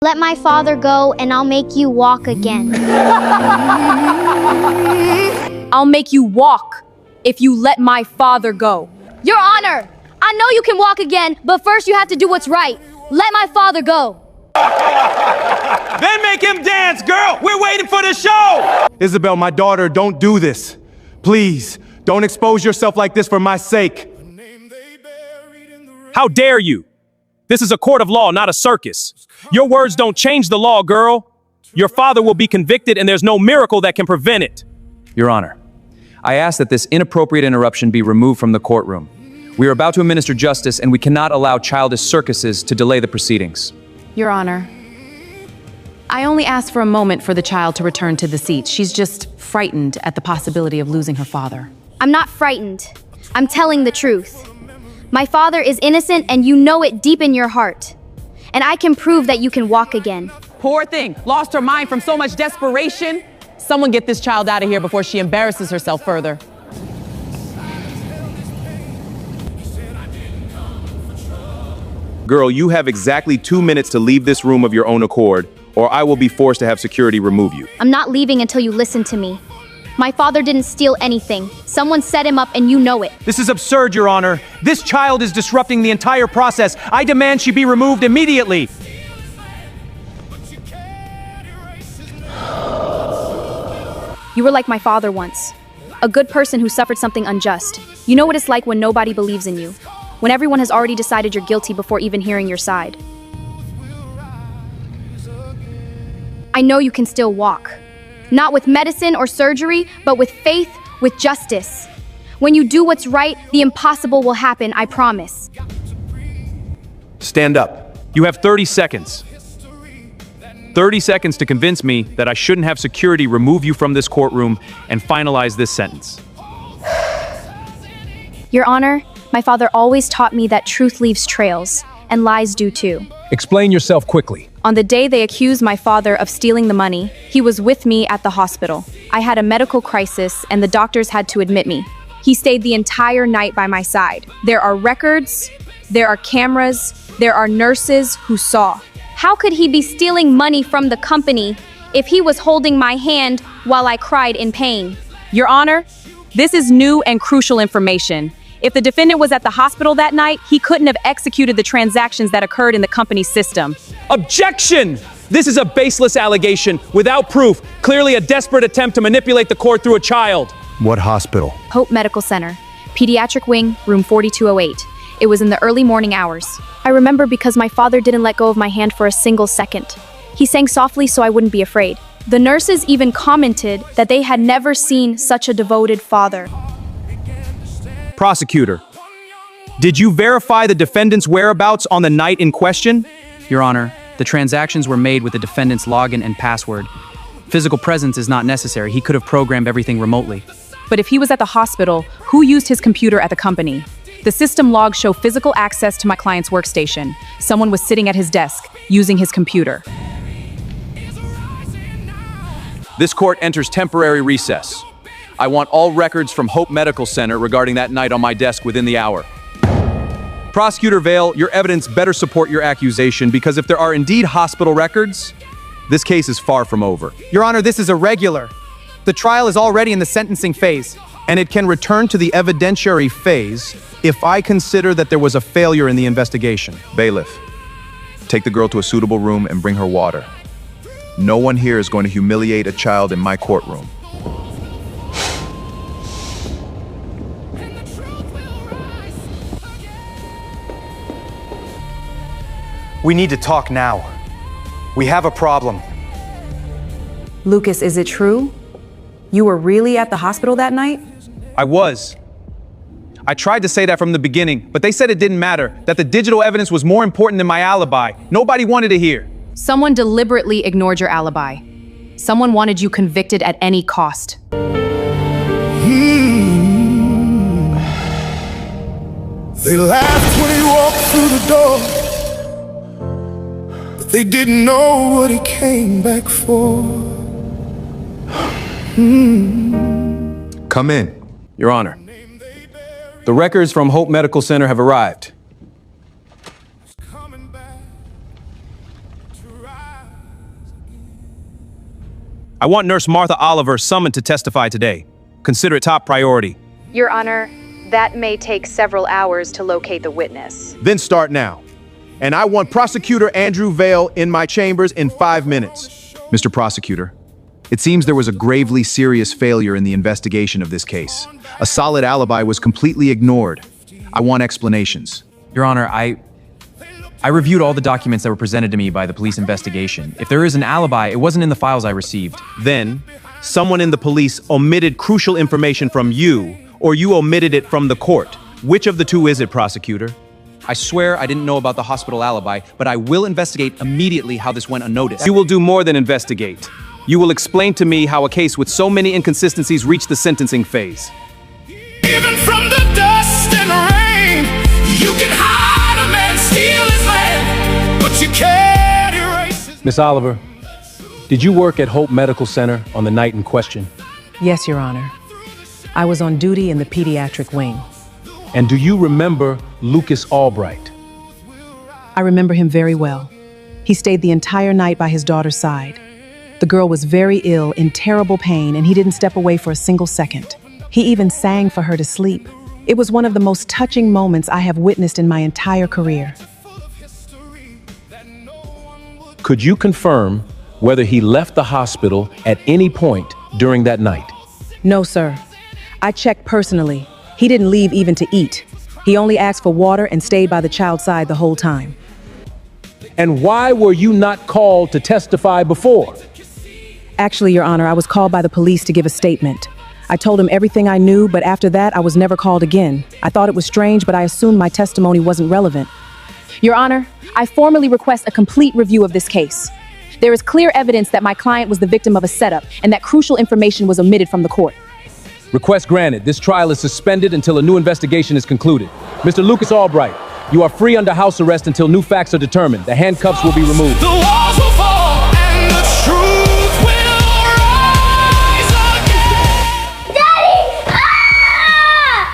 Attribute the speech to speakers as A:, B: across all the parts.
A: Let my father go and I'll make you walk again.
B: I'll make you walk if you let my father go.
A: Your Honor, I know you can walk again, but first you have to do what's right. Let my father go.
C: Then make him dance, girl! We're waiting for the show!
D: Isabelle, my daughter, don't do this. Please, don't expose yourself like this for my sake.
C: How dare you? This is a court of law, not a circus. Your words don't change the law, girl. Your father will be convicted and there's no miracle that can prevent it.
E: Your Honor, I ask that this inappropriate interruption be removed from the courtroom. We are about to administer justice and we cannot allow childish circuses to delay the proceedings.
B: Your Honor, I only asked for a moment for the child to return to the seat. She's just frightened at the possibility of losing her father.
A: I'm not frightened. I'm telling the truth. My father is innocent and you know it deep in your heart. And I can prove that you can walk again.
F: Poor thing, lost her mind from so much desperation. Someone get this child out of here before she embarrasses herself further.
C: Girl, you have exactly 2 minutes to leave this room of your own accord, or I will be forced to have security remove you.
A: I'm not leaving until you listen to me. My father didn't steal anything. Someone set him up and you know it.
D: This is absurd, Your Honor. This child is disrupting the entire process. I demand she be removed immediately.
B: You were like my father once. A good person who suffered something unjust. You know what it's like when nobody believes in you. When everyone has already decided you're guilty before even hearing your side. I know you can still walk. Not with medicine or surgery, but with faith, with justice. When you do what's right, the impossible will happen, I promise.
C: Stand up. You have 30 seconds. 30 seconds to convince me that I shouldn't have security remove you from this courtroom and finalize this sentence.
B: Your Honor, my father always taught me that truth leaves trails, and lies do too.
G: Explain yourself quickly.
B: On the day they accused my father of stealing the money, he was with me at the hospital. I had a medical crisis and the doctors had to admit me. He stayed the entire night by my side. There are records, there are cameras, there are nurses who saw. How could he be stealing money from the company if he was holding my hand while I cried in pain? Your Honor, this is new and crucial information. If the defendant was at the hospital that night, he couldn't have executed the transactions that occurred in the company's system.
C: Objection! This is a baseless allegation, without proof, clearly a desperate attempt to manipulate the court through a child.
D: What hospital?
B: Hope Medical Center, Pediatric Wing, room 4208. It was in the early morning hours. I remember because my father didn't let go of my hand for a single second. He sang softly so I wouldn't be afraid. The nurses even commented that they had never seen such a devoted father.
C: Prosecutor, did you verify the defendant's whereabouts on the night in question?
E: Your Honor, the transactions were made with the defendant's login and password. Physical presence is not necessary. He could have programmed everything remotely.
B: But if he was at the hospital, who used his computer at the company? The system logs show physical access to my client's workstation. Someone was sitting at his desk, using his computer.
E: This court enters temporary recess. I want all records from Hope Medical Center regarding that night on my desk within the hour. Prosecutor Vale, your evidence better support your accusation because if there are indeed hospital records, this case is far from over.
D: Your Honor, this is irregular. The trial is already in the sentencing phase. And it can return to the evidentiary phase if I consider that there was a failure in the investigation.
H: Bailiff, take the girl to a suitable room and bring her water. No one here is going to humiliate a child in my courtroom.
D: We need to talk now. We have a problem.
F: Lucas, is it true? You were really at the hospital that night?
C: I was. I tried to say that from the beginning, but they said it didn't matter, that the digital evidence was more important than my alibi. Nobody wanted to hear.
B: Someone deliberately ignored your alibi. Someone wanted you convicted at any cost.
I: They laughed when he walked through the door, but they didn't know what he came back for.
H: Come in.
C: Your Honor, the records from Hope Medical Center have arrived.
I: Coming back to rise.
C: I want Nurse Martha Oliver summoned to testify today. Consider it top priority.
B: Your Honor, that may take several hours to locate the witness.
D: Then start now. And I want Prosecutor Andrew Vale in my chambers in 5 minutes.
H: Mr. Prosecutor, it seems there was a gravely serious failure in the investigation of this case. A solid alibi was completely ignored. I want explanations.
G: Your Honor, I reviewed all the documents that were presented to me by the police investigation. If there is an alibi, it wasn't in the files I received.
C: Then, someone in the police omitted crucial information from you, or you omitted it from the court. Which of the two is it, prosecutor?
E: I swear I didn't know about the hospital alibi, but I will investigate immediately how this went unnoticed.
C: You will do more than investigate. You will explain to me how a case with so many inconsistencies reached the sentencing phase.
I: Even from the dust and rain, you can hide a man, steal his land, but you can't erase his...
J: Miss Oliver, did you work at Hope Medical Center on the night in question?
F: Yes, Your Honor. I was on duty in the pediatric wing.
J: And do you remember Lucas Albright?
F: I remember him very well. He stayed the entire night by his daughter's side. The girl was very ill, in terrible pain, and he didn't step away for a single second. He even sang for her to sleep. It was one of the most touching moments I have witnessed in my entire career.
J: Could you confirm whether he left the hospital at any point during that night?
F: No, sir. I checked personally. He didn't leave even to eat. He only asked for water and stayed by the child's side the whole time.
J: And why were you not called to testify before?
F: Actually, Your Honor, I was called by the police to give a statement. I told him everything I knew, but after that, I was never called again. I thought it was strange, but I assumed my testimony wasn't relevant.
B: Your Honor, I formally request a complete review of this case. There is clear evidence that my client was the victim of a setup and that crucial information was omitted from the court.
J: Request granted. This trial is suspended until a new investigation is concluded. Mr. Lucas Albright, you are free under house arrest until new facts are determined. The handcuffs will be removed.
I: The walls will fall and the truth will rise again.
K: Daddy! Ah!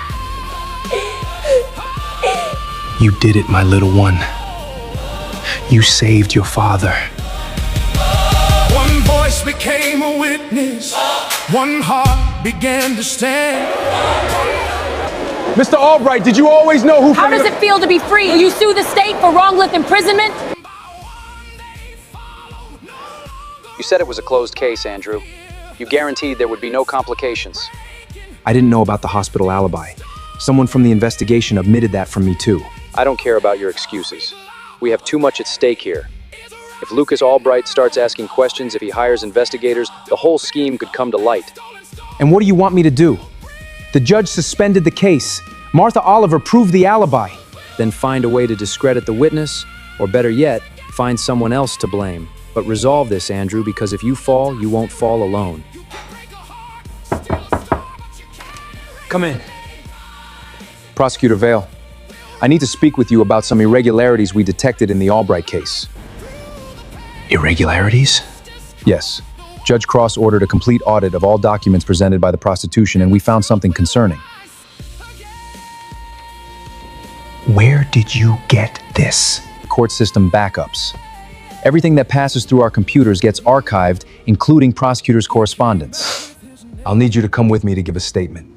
L: You did it, my little one. You saved your father.
I: One voice became a witness. One heart began to stand.
J: Mr. Albright, did you always know who...
B: How does it feel to be free? Will you sue the state for wrong-lived imprisonment?
E: You said it was a closed case, Andrew. You guaranteed there would be no complications.
L: I didn't know about the hospital alibi. Someone from the investigation omitted that from me too.
E: I don't care about your excuses. We have too much at stake here. If Lucas Albright starts asking questions, if he hires investigators, the whole scheme could come to light.
L: And what do you want me to do? The judge suspended the case. Martha Oliver proved the alibi.
E: Then find a way to discredit the witness, or better yet, find someone else to blame. But resolve this, Andrew, because if you fall, you won't fall alone.
L: Come in.
H: Prosecutor Vale, I need to speak with you about some irregularities we detected in the Albright case.
L: Irregularities?
H: Yes. Judge Cross ordered a complete audit of all documents presented by the prostitution, and we found something concerning.
L: Where did you get this?
H: Court system backups. Everything that passes through our computers gets archived, including prosecutors' correspondence. I'll need you to come with me to give a statement.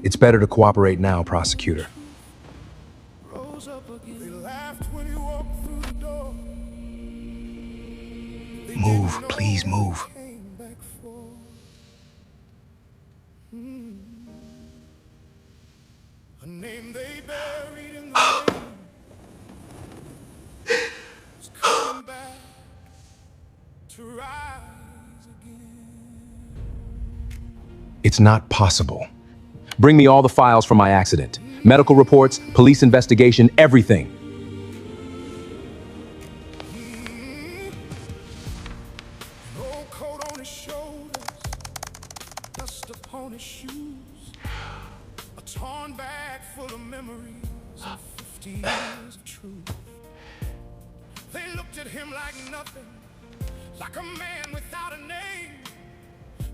H: It's better to cooperate now, prosecutor.
L: Move, please move.
H: It's not possible. Bring me all the files from my accident. Medical reports, police investigation, everything.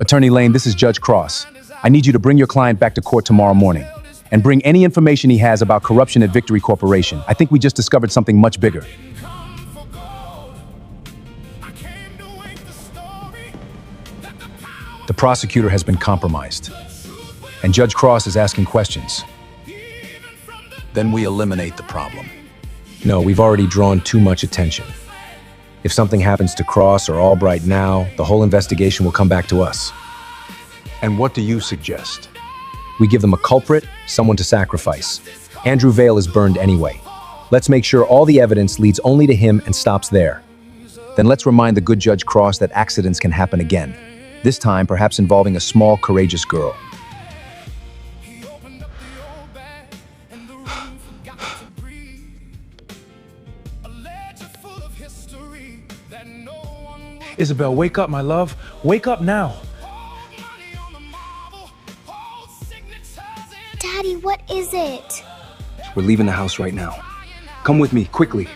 H: Attorney Lane, this is Judge Cross. I need you to bring your client back to court tomorrow morning and bring any information he has about corruption at Victory Corporation. I think we just discovered something much bigger. The prosecutor has been compromised, and Judge Cross is asking questions.
E: Then we eliminate the problem.
H: No, we've already drawn too much attention. If something happens to Cross or Albright now, the whole investigation will come back to us.
E: And what do you suggest?
H: We give them a culprit, someone to sacrifice. Andrew Vale is burned anyway. Let's make sure all the evidence leads only to him and stops there. Then let's remind the good Judge Cross that accidents can happen again. This time, perhaps involving a small, courageous girl.
L: Isabelle, wake up, my love. Wake up now.
A: Daddy, what is it?
H: We're leaving the house right now. Come with me, quickly.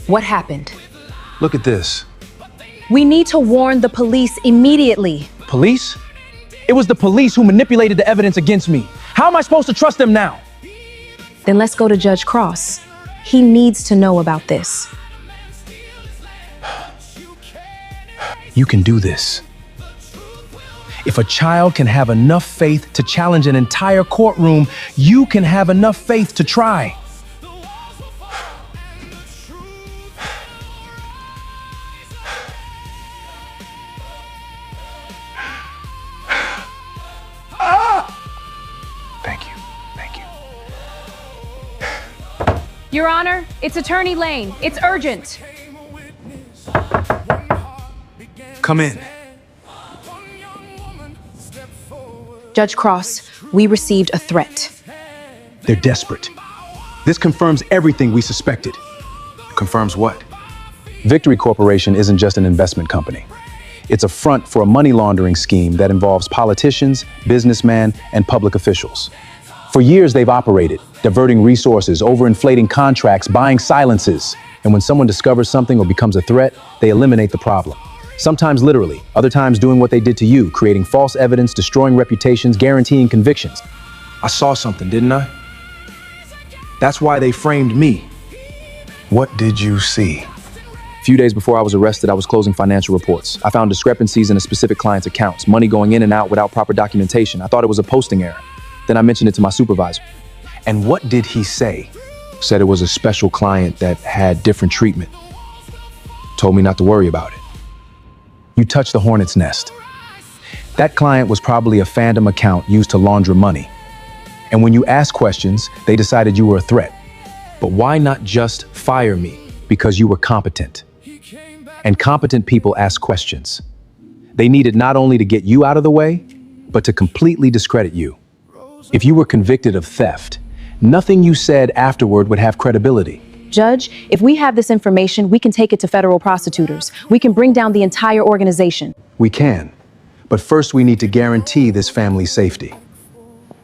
B: What happened?
H: Look at this.
B: We need to warn the police immediately.
L: Police? It was the police who manipulated the evidence against me. How am I supposed to trust them now?
B: Then let's go to Judge Cross. He needs to know about this.
L: You can do this. If a child can have enough faith to challenge an entire courtroom, you can have enough faith to try.
H: Thank you. Thank you.
B: Your Honor, it's Attorney Lane. It's urgent.
H: Come in.
B: Judge Cross, we received a threat.
L: They're desperate. This confirms everything we suspected.
H: Confirms what? Victory Corporation isn't just an investment company. It's a front for a money laundering scheme that involves politicians, businessmen, and public officials. For years, they've operated, diverting resources, overinflating contracts, buying silences. And when someone discovers something or becomes a threat, they eliminate the problem. Sometimes literally, other times doing what they did to you, creating false evidence, destroying reputations, guaranteeing convictions.
L: I saw something, didn't I? That's why they framed me.
H: What did you see? A few days before I was arrested, I was closing financial reports. I found discrepancies in a specific client's accounts, money going in and out without proper documentation. I thought it was a posting error. Then I mentioned it to my supervisor.
L: And what did he say?
H: Said it was a special client that had different treatment. Told me not to worry about it. You touched the hornet's nest. That client was probably a phantom account used to launder money. And when you asked questions, they decided you were a threat. But why not just fire me? Because you were competent. And competent people ask questions. They needed not only to get you out of the way, but to completely discredit you. If you were convicted of theft, nothing you said afterward would have credibility.
B: Judge, if we have this information, we can take it to federal prosecutors. We can bring down the entire organization.
H: We can. But first we need to guarantee this family's safety.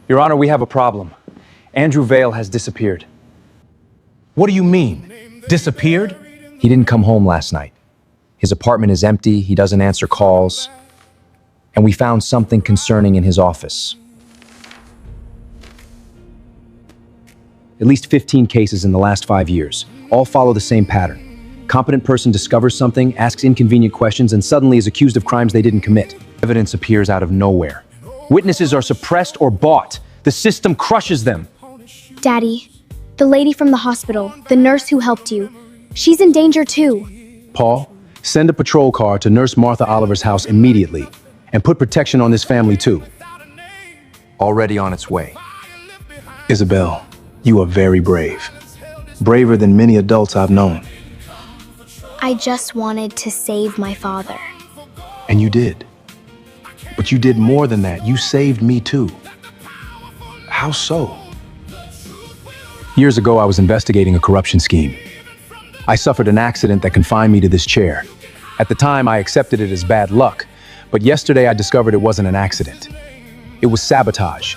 L: Your Honor, we have a problem. Andrew Vale has disappeared. What do you mean? Disappeared?
H: He didn't come home last night. His apartment is empty, he doesn't answer calls. And we found something concerning in his office. At least 15 cases in the last 5 years. All follow the same pattern. Competent person discovers something, asks inconvenient questions, and suddenly is accused of crimes they didn't commit. Evidence appears out of nowhere.
L: Witnesses are suppressed or bought. The system crushes them.
A: Daddy, the lady from the hospital, the nurse who helped you, she's in danger too.
H: Paul, send a patrol car to Nurse Martha Oliver's house immediately, and put protection on this family too. Already on its way.
L: Isabelle, you are very brave. Braver than many adults I've known.
A: I just wanted to save my father.
L: And you did. But you did more than that. You saved me too. How so?
H: Years ago, I was investigating a corruption scheme. I suffered an accident that confined me to this chair. At the time, I accepted it as bad luck, but yesterday I discovered it wasn't an accident. It was sabotage.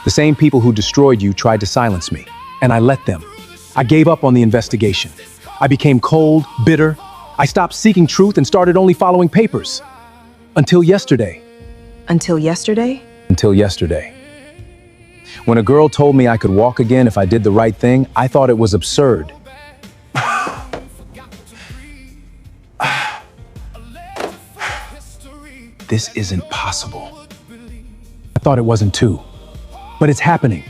H: The same people who destroyed you tried to silence me, and I let them. I gave up on the investigation. I became cold, bitter. I stopped seeking truth and started only following papers. Until yesterday.
B: Until yesterday?
H: Until yesterday. When a girl told me I could walk again if I did the right thing, I thought it was absurd.
L: This isn't possible. I thought it wasn't too. But it's happening.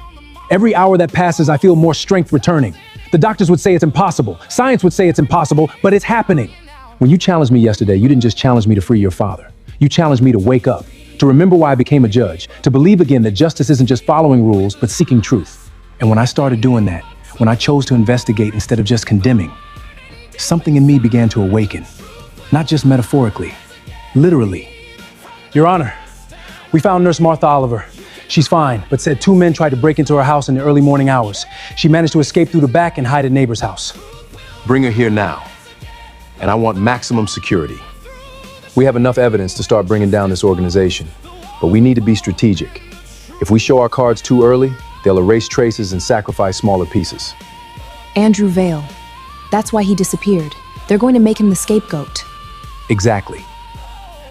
L: Every hour that passes, I feel more strength returning. The doctors would say it's impossible. Science would say it's impossible, but it's happening. When you challenged me yesterday, you didn't just challenge me to free your father. You challenged me to wake up, to remember why I became a judge, to believe again that justice isn't just following rules, but seeking truth. And when I started doing that, when I chose to investigate instead of just condemning, something in me began to awaken. Not just metaphorically, literally. Your Honor, we found Nurse Martha Oliver. She's fine, but said 2 men tried to break into her house in the early morning hours. She managed to escape through the back and hide at a neighbor's house.
H: Bring her here now. And I want maximum security. We have enough evidence to start bringing down this organization, but we need to be strategic. If we show our cards too early, they'll erase traces and sacrifice smaller pieces.
B: Andrew Vale. That's why he disappeared. They're going to make him the scapegoat.
H: Exactly.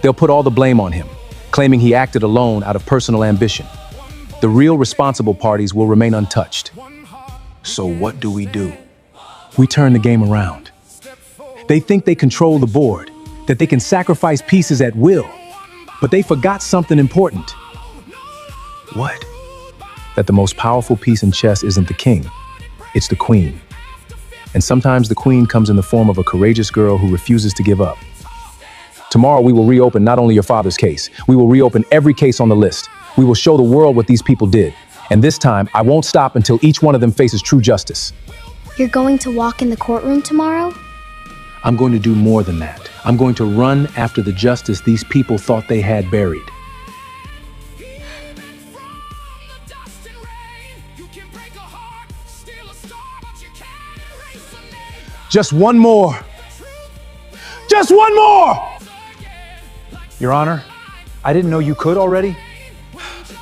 H: They'll put all the blame on him, claiming he acted alone out of personal ambition. The real responsible parties will remain untouched.
L: So what do? We turn the game around. They think they control the board, that they can sacrifice pieces at will, but they forgot something important.
H: What? That the most powerful piece in chess isn't the king, it's the queen. And sometimes the queen comes in the form of a courageous girl who refuses to give up. Tomorrow we will reopen not only your father's case, we will reopen every case on the list. We will show the world what these people did. And this time, I won't stop until each one of them faces true justice.
A: You're going to walk in the courtroom tomorrow?
L: I'm going to do more than that. I'm going to run after the justice these people thought they had buried. Just one more. Just one more! Your Honor, I didn't know you could already.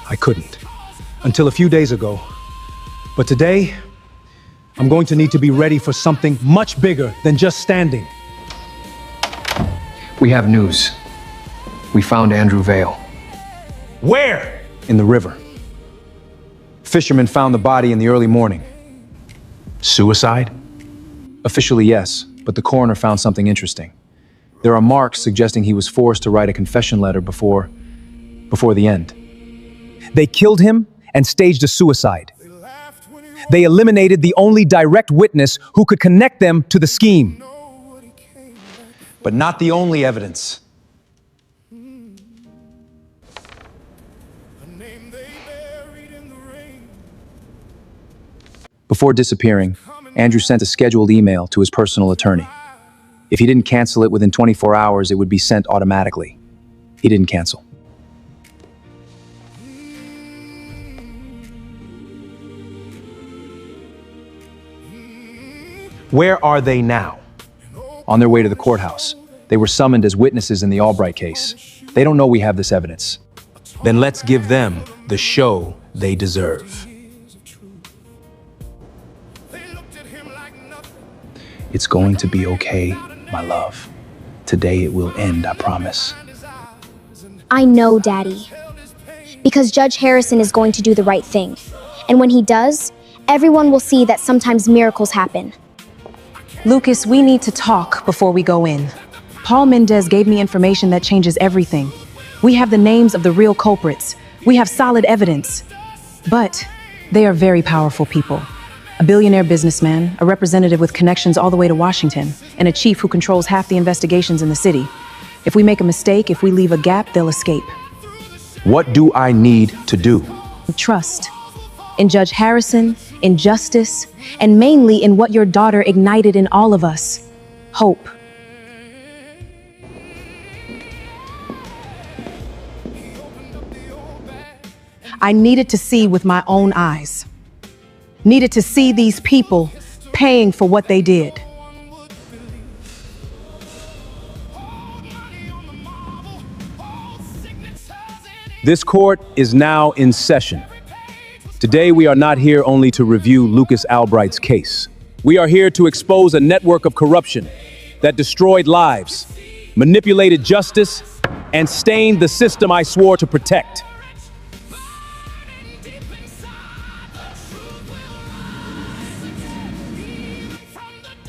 L: I couldn't, until a few days ago. But today, I'm going to need to be ready for something much bigger than just standing.
K: We have news. We found Andrew Vale.
L: Where?
H: In the river. Fishermen found the body in the early morning.
L: Suicide?
H: Officially, yes, but the coroner found something interesting. There are marks suggesting he was forced to write a confession letter before the end.
L: They killed him and staged a suicide. They eliminated the only direct witness who could connect them to the scheme.
H: But not the only evidence. Before disappearing, Andrew sent a scheduled email to his personal attorney. If he didn't cancel it within 24 hours, it would be sent automatically. He didn't cancel.
L: Where are they now?
H: On their way to the courthouse. They were summoned as witnesses in the Albright case. They don't know we have this evidence.
L: Then let's give them the show they deserve.
H: It's going to be okay, my love. Today it will end, I promise.
A: I know, Daddy. Because Judge Harrison is going to do the right thing. And when he does, everyone will see that sometimes miracles happen.
F: Lucas, we need to talk before we go in. Paul Mendez gave me information that changes everything. We have the names of the real culprits. We have solid evidence. But they are very powerful people. A billionaire businessman, a representative with connections all the way to Washington, and a chief who controls half the investigations in the city. If we make a mistake, if we leave a gap, they'll escape.
H: What do I need to do?
F: Trust. In Judge Harrison, in justice, and mainly in what your daughter ignited in all of us. Hope. I needed to see with my own eyes. Needed to see these people paying for what they did.
J: This court is now in session. Today, we are not here only to review Lucas Albright's case. We are here to expose a network of corruption that destroyed lives, manipulated justice, and stained the system I swore to protect.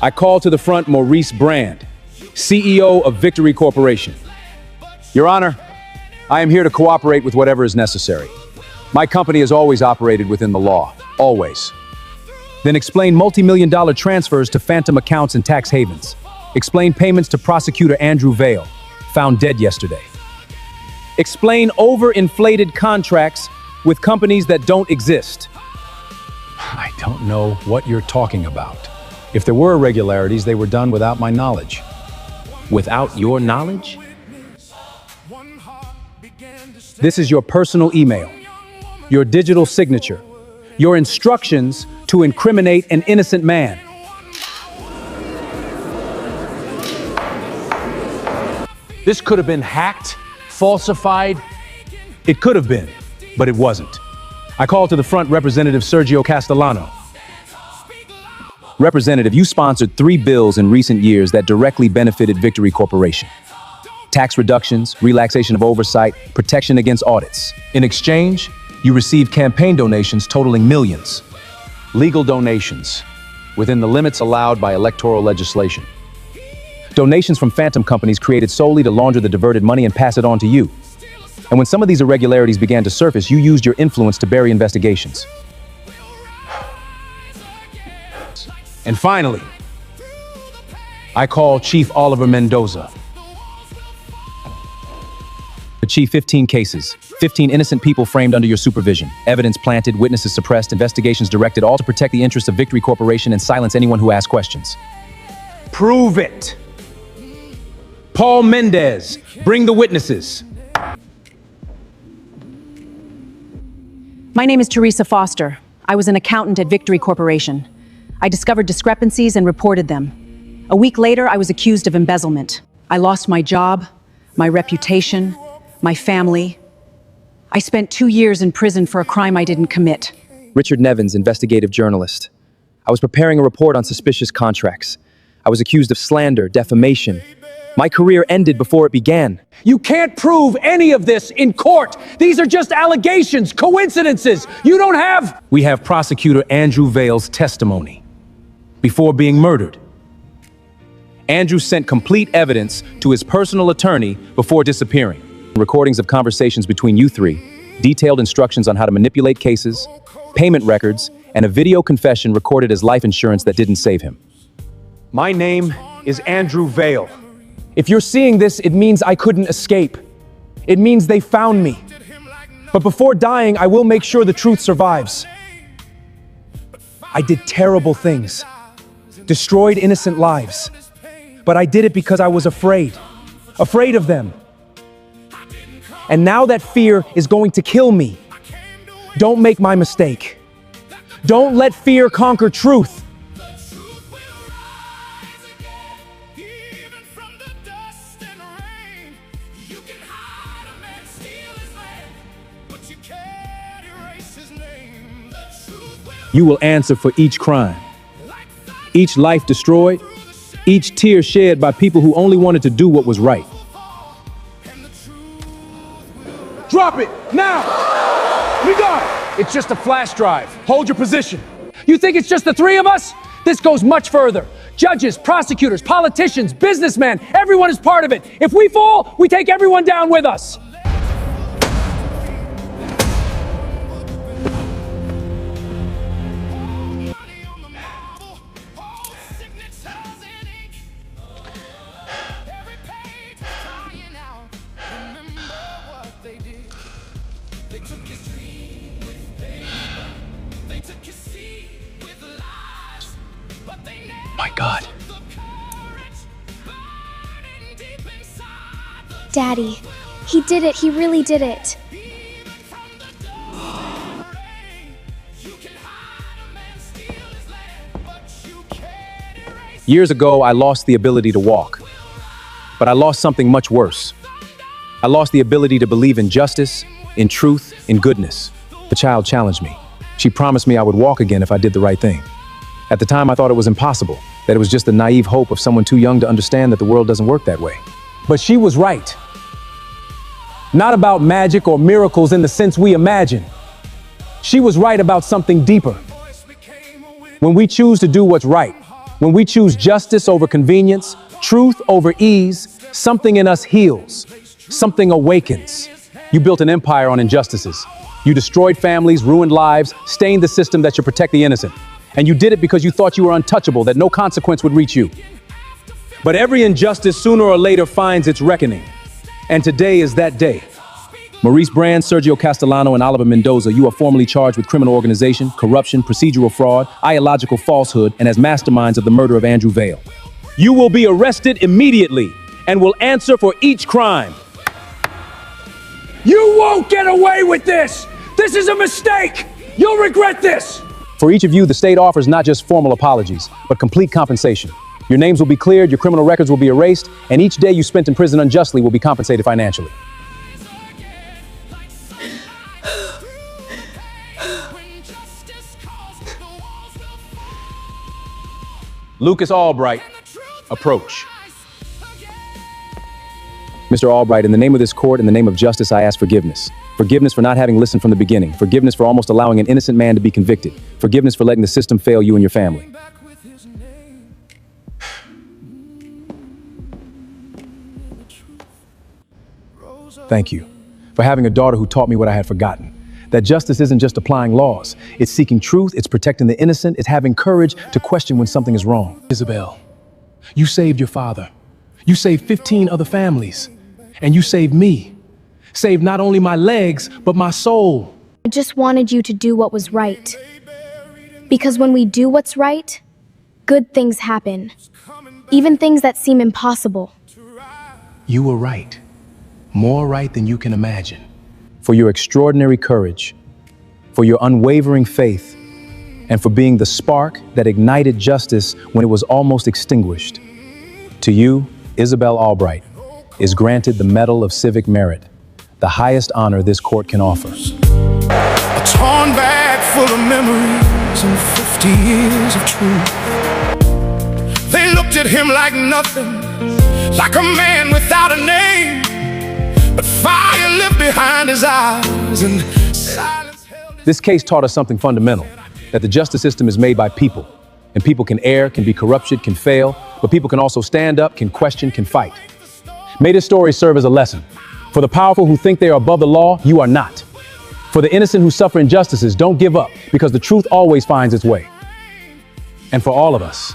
J: I call to the front Maurice Brand, CEO of Victory Corporation. Your Honor, I am here to cooperate with whatever is necessary. My company has always operated within the law. Always.
L: Then explain multi-million-dollar transfers to phantom accounts and tax havens. Explain payments to prosecutor Andrew Vale, found dead yesterday. Explain overinflated contracts with companies that don't exist.
H: I don't know what you're talking about. If there were irregularities, they were done without my knowledge.
L: Without your knowledge? This is your personal email, your digital signature, your instructions to incriminate an innocent man.
M: This could have been hacked, falsified.
L: It could have been, but it wasn't. I called to the front Representative Sergio Castellano.
G: Representative, you sponsored 3 bills in recent years that directly benefited Victory Corporation. Tax reductions, relaxation of oversight, protection against audits. In exchange, you received campaign donations totaling millions. Legal donations, within the limits allowed by electoral legislation. Donations from phantom companies created solely to launder the diverted money and pass it on to you. And when some of these irregularities began to surface, you used your influence to bury investigations.
L: And finally, I call Chief Oliver Mendoza.
G: Achieve 15 cases, 15 innocent people framed under your supervision, evidence planted, witnesses suppressed, investigations directed, all to protect the interests of Victory Corporation and silence anyone who asks questions.
L: Prove it. Paul Mendez, bring the witnesses.
F: My name is Teresa Foster. I was an accountant at Victory Corporation. I discovered discrepancies and reported them. A week later, I was accused of embezzlement. I lost my job, my reputation, my family. I spent 2 years in prison for a crime I didn't commit.
G: Richard Nevins, investigative journalist. I was preparing a report on suspicious contracts. I was accused of slander, defamation. My career ended before it began.
L: You can't prove any of this in court. These are just allegations, coincidences. You don't have... We have prosecutor Andrew Vale's testimony. Before being murdered, Andrew sent complete evidence to his personal attorney before disappearing.
G: Recordings of conversations between you 3, detailed instructions on how to manipulate cases, payment records, and a video confession recorded as life insurance that didn't save him.
L: My name is Andrew Vale. If you're seeing this, it means I couldn't escape. It means they found me. But before dying, I will make sure the truth survives. I did terrible things, destroyed innocent lives. But I did it because I was afraid of them. And now that fear is going to kill me. Don't make my mistake. Don't let fear conquer truth. You will answer for each crime, each life destroyed, each tear shed by people who only wanted to do what was right. Drop it, now! We got it! It's just a flash drive. Hold your position. You think it's just the 3 of us? This goes much further. Judges, prosecutors, politicians, businessmen, everyone is part of it. If we fall, we take everyone down with us.
G: My God.
A: Daddy, he did it. He really did it.
G: Years ago, I lost the ability to walk. But I lost something much worse. I lost the ability to believe in justice, in truth, in goodness. The child challenged me. She promised me I would walk again if I did the right thing. At the time, I thought it was impossible, that it was just the naive hope of someone too young to understand that the world doesn't work that way.
L: But she was right. Not about magic or miracles in the sense we imagine. She was right about something deeper. When we choose to do what's right, when we choose justice over convenience, truth over ease, something in us heals, something awakens.
J: You built an empire on injustices. You destroyed families, ruined lives, stained the system that should protect the innocent. And you did it because you thought you were untouchable, that no consequence would reach you. But every injustice sooner or later finds its reckoning. And today is that day. Maurice Brand, Sergio Castellano, and Oliver Mendoza, you are formally charged with criminal organization, corruption, procedural fraud, ideological falsehood, and as masterminds of the murder of Andrew Vale. You will be arrested immediately and will answer for each crime.
L: You won't get away with this! This is a mistake! You'll regret this!
J: For each of you, the state offers not just formal apologies, but complete compensation. Your names will be cleared, your criminal records will be erased, and each day you spent in prison unjustly will be compensated financially. Lucas Albright, approach. Mr. Albright, in the name of this court, in the name of justice, I ask forgiveness. Forgiveness for not having listened from the beginning. Forgiveness for almost allowing an innocent man to be convicted. Forgiveness for letting the system fail you and your family.
L: Thank you for having a daughter who taught me what I had forgotten. That justice isn't just applying laws. It's seeking truth, it's protecting the innocent, it's having courage to question when something is wrong. Isabelle, you saved your father. You saved 15 other families. And you saved me. Saved not only my legs, but my soul.
A: I just wanted you to do what was right. Because when we do what's right, good things happen. Even things that seem impossible.
L: You were right. More right than you can imagine.
J: For your extraordinary courage, for your unwavering faith, and for being the spark that ignited justice when it was almost extinguished. To you, Isabelle Albright, is granted the Medal of Civic Merit, the highest honor this court can offer.
I: A torn bag full of memories and 50 years of truth. They looked at him like nothing, like a man without a name. But fire lived behind his eyes and silence held his...
J: This case taught us something fundamental, that the justice system is made by people. And people can err, can be corrupted, can fail, but people can also stand up, can question, can fight. May this story serve as a lesson. For the powerful who think they are above the law, you are not. For the innocent who suffer injustices, don't give up, because the truth always finds its way. And for all of us,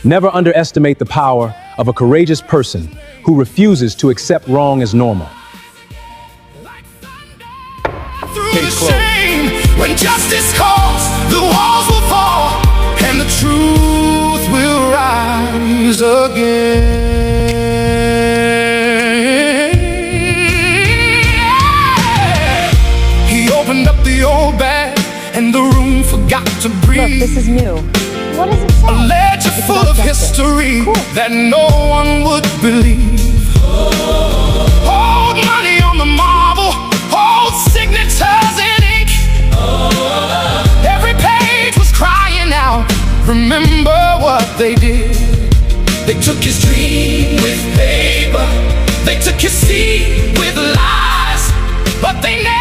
J: never underestimate the power of a courageous person who refuses to accept wrong as normal.
I: Through the shame, when justice calls, the walls will fall, and the truth will rise again. He opened up the old bag, and the room forgot to breathe.
A: Look, this is new. What does it say?
I: A ledger full of history that no one would believe. Old money on the marble, old signatures in ink. Every page was crying out, remember what they did. They took his dream with paper, they took his seed with lies, but they never